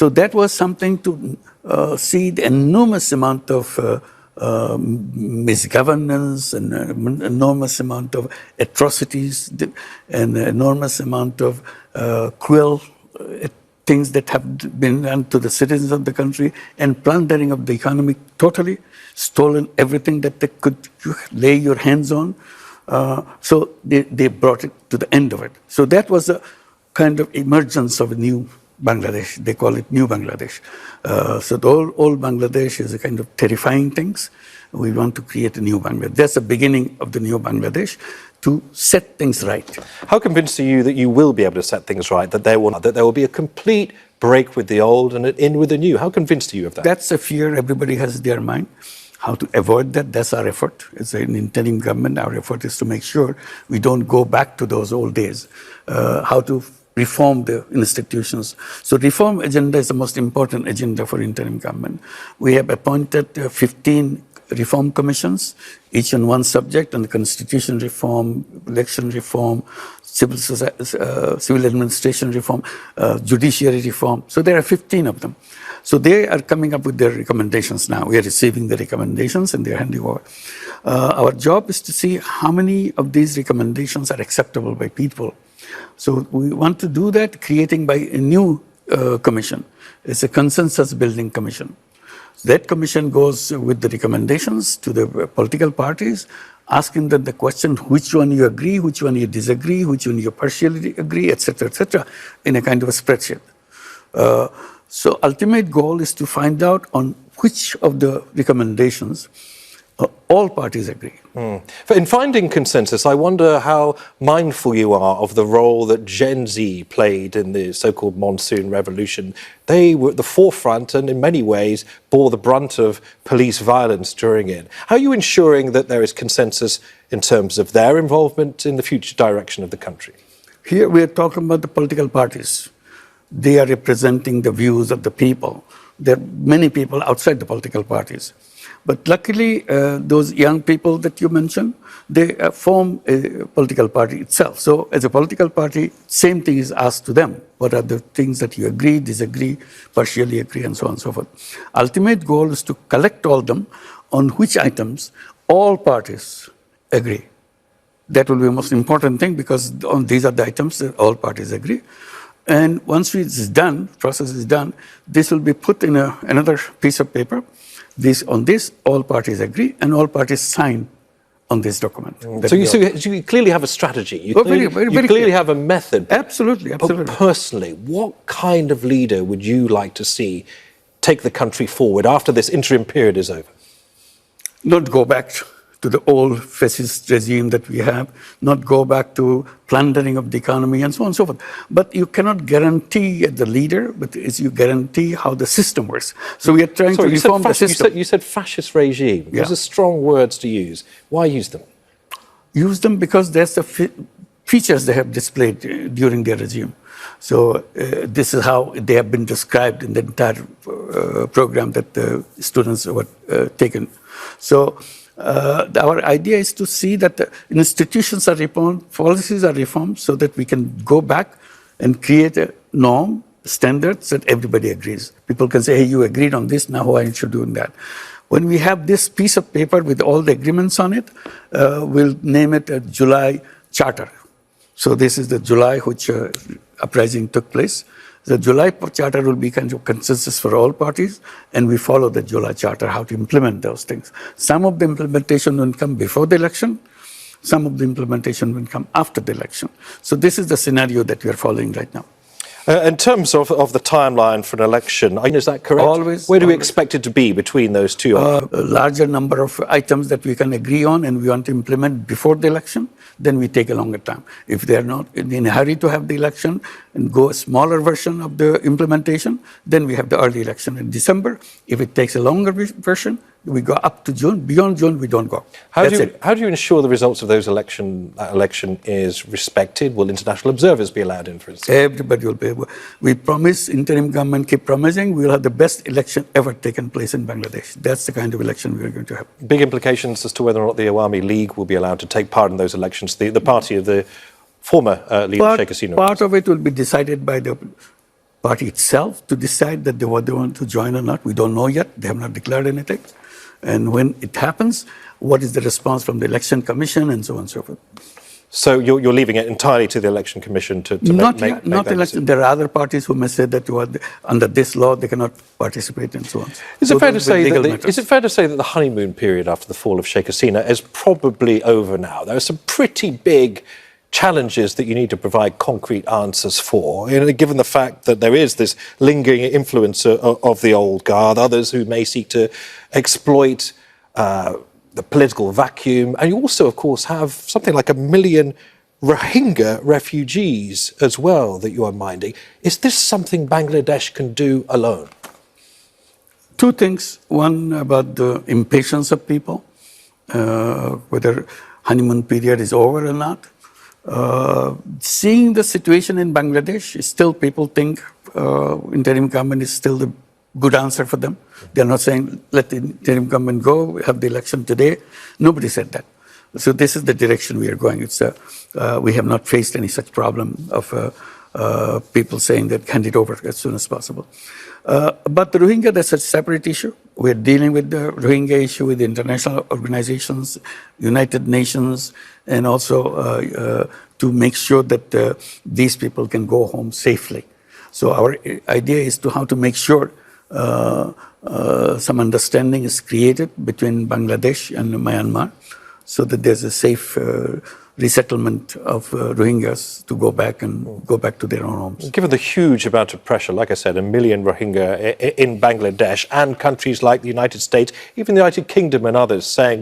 So that was something to see the enormous amount of misgovernance and enormous amount of atrocities and enormous amount of cruel things that have been done to the citizens of the country, and plundering of the economy totally, stolen everything that they could lay your hands on. So they brought it to the end of it. So that was a kind of emergence of a new Bangladesh. They call it New Bangladesh. So the old Bangladesh is a kind of terrifying things. We want to create a new Bangladesh. That's the beginning of the new Bangladesh, to set things right. How convinced are you that you will be able to set things right, that there will be a complete break with the old and an in with the new? How convinced are you of that? That's a fear everybody has in their mind. How to avoid that, that's our effort. As an interim government, our effort is to make sure we don't go back to those old days. How to reform the institutions. So reform agenda is the most important agenda for interim government. We have appointed 15 reform commissions, each on one subject, on the constitution reform, election reform, civil administration reform, judiciary reform. So there are 15 of them. So they are coming up with their recommendations now. We are receiving the recommendations and they are handing over. Our job is to see how many of these recommendations are acceptable by people. So we want to do that, creating by a new commission. It's a consensus building commission. That commission goes with the recommendations to the political parties, asking them the question, which one you agree, which one you disagree, which one you partially agree, etc., in a kind of a spreadsheet. So ultimate goal is to find out on which of the recommendations all parties agree. In finding consensus, I wonder how mindful you are of the role that Gen Z played in the so-called monsoon revolution. They were at the forefront and in many ways bore the brunt of police violence during it. How are you ensuring that there is consensus in terms of their involvement in the future direction of the country? Here we are talking about the political parties. They are representing the views of the people. There are many people outside the political parties. But luckily, those young people that you mentioned, they form a political party itself. So as a political party, same thing is asked to them. What are the things that you agree, disagree, partially agree, and so on and so forth. Ultimate goal is to collect all them on which items all parties agree. That will be the most important thing, because on these are the items that all parties agree. And once it's done, process is done, this will be put in another piece of paper. On this, all parties agree, and all parties sign on this document. So you clearly have a strategy. You very clearly have a method. Absolutely. But personally, what kind of leader would you like to see take the country forward after this interim period is over? Not go back to the old fascist regime that we have, not go back to plundering of the economy and so on and so forth. But you cannot guarantee the leader, but you guarantee how the system works. So we are trying to reform the system. You said fascist regime. Yeah. Those are strong words to use. Why use them? Use them because that's the features they have displayed during their regime. So this is how they have been described in the entire program that the students were taken. So our idea is to see that the institutions are reformed, policies are reformed, so that we can go back and create a norm, standards that everybody agrees. People can say, hey, you agreed on this, now why aren't you doing that? When we have this piece of paper with all the agreements on it, we'll name it a July Charter. So this is the July which uprising took place. The July Charter will be kind of consensus for all parties, and we follow the July Charter, how to implement those things. Some of the implementation will come before the election, some of the implementation will come after the election. So this is the scenario that we are following right now. In terms of the timeline for an election, is that correct? Always. Where do we expect it to be between those two? A larger number of items that we can agree on and we want to implement before the election, then we take a longer time. If they are not in a hurry to have the election and go a smaller version of the implementation, then we have the early election in December. If it takes a longer version, we go up to June. Beyond June, we don't go. How do you ensure the results of that election is respected? Will international observers be allowed in, for instance? Everybody will be. We promise, interim government keep promising, we will have the best election ever taken place in Bangladesh. That's the kind of election we are going to have. Big implications as to whether or not the Awami League will be allowed to take part in those elections, the party of the former leader, Sheikh Hasina. Part of it will be decided by the party itself to decide that what they want to join or not. We don't know yet. They have not declared anything. And when it happens, what is the response from the Election Commission and so on and so forth. So you're leaving it entirely to the Election Commission to Not make not that election. decision? There are other parties who may say that under this law they cannot participate and so on. Is So it, fair to those will be say legal that matters. is it fair to say that the honeymoon period after the fall of Sheikh Hasina is probably over now? There are some pretty big challenges that you need to provide concrete answers for, given the fact that there is this lingering influence of the old guard, others who may seek to exploit the political vacuum. And you also, of course, have something like 1 million Rohingya refugees as well that you are minding. Is this something Bangladesh can do alone? Two things. One, about the impatience of people, whether honeymoon period is over or not. Seeing the situation in Bangladesh, still people think interim government is still the good answer for them. They're not saying, let the interim government go, we have the election today. Nobody said that. So this is the direction we are going. We have not faced any such problem of people saying that hand it over as soon as possible. But the Rohingya, that's a separate issue. We're dealing with the Rohingya issue with international organizations, United Nations, and also to make sure that these people can go home safely. So our idea is how to make sure some understanding is created between Bangladesh and Myanmar, so that there's a safe resettlement of Rohingyas to go back to their own homes. Given the huge amount of pressure, like I said, 1 million Rohingya in Bangladesh and countries like the United States, even the United Kingdom and others saying